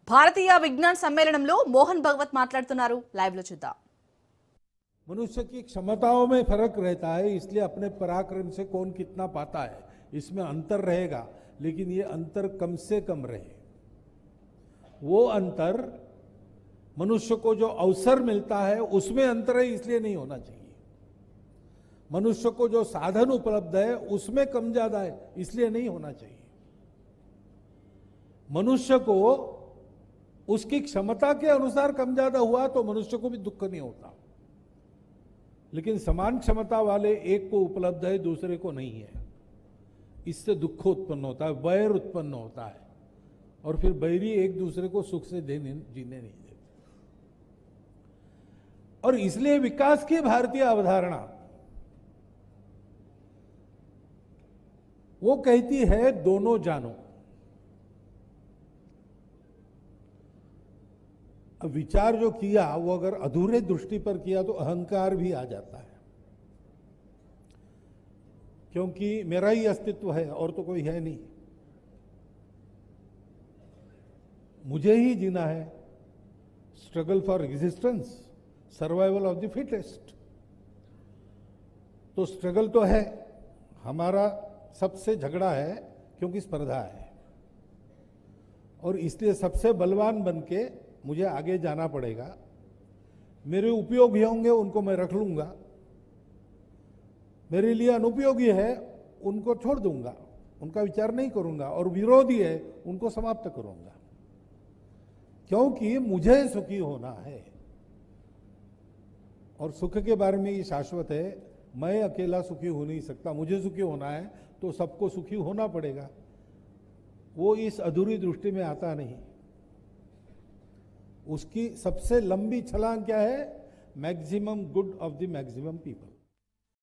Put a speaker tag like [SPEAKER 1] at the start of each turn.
[SPEAKER 1] భారతీయ విజ్ఞాన సమ్మేళనంలో మోహన్ భగవత్ మాట్లాడుతున్నారు. లైవ్ లో చూద్దాం.
[SPEAKER 2] मनुष्य की क्षमताओं में फर्क रहता है, इसलिए अपने पराक्रम से कौन कितना पाता है इसमें अंतर रहेगा, लेकिन ये अंतर कम से कम रहे। वो अंतर मनुष्य को जो अवसर मिलता है उसमें अंतर है, इसलिए नहीं होना चाहिए। मनुष्य को जो साधन उपलब्ध है उसमें कम ज्यादा है, इसलिए नहीं होना चाहिए। मनुष्य को उसकी क्षमता के अनुसार कम ज्यादा हुआ तो मनुष्य को भी दुख नहीं होता, लेकिन समान क्षमता वाले एक को उपलब्ध है, दूसरे को नहीं है, इससे दुख उत्पन्न होता है, वैर उत्पन्न होता है, और फिर बैरी एक दूसरे को सुख से जीने नहीं देते। और इसलिए विकास की भारतीय अवधारणा वो कहती है दोनों जानो। विचार जो किया वो अगर अधूरे दृष्टि पर किया तो अहंकार भी आ जाता है, क्योंकि मेरा ही अस्तित्व है और तो कोई है नहीं, मुझे ही जीना है। Struggle for existence, survival of the fittest. तो स्ट्रगल तो है, हमारा सबसे झगड़ा है, क्योंकि स्पर्धा है, और इसलिए सबसे बलवान बन के मुझे आगे जाना पड़ेगा। मेरे उपयोगी होंगे उनको मैं रख लूंगा, मेरे लिए अनुपयोगी है उनको छोड़ दूंगा, उनका विचार नहीं करूंगा, और विरोधी है उनको समाप्त करूंगा, क्योंकि मुझे सुखी होना है। और सुख के बारे में ये शाश्वत है, मैं अकेला सुखी हो नहीं सकता, मुझे सुखी होना है तो सबको सुखी होना पड़ेगा। वो इस अधूरी दृष्टि में आता नहीं। उसकी सबसे लंबी छलांग क्या है? Maximum good of the maximum people.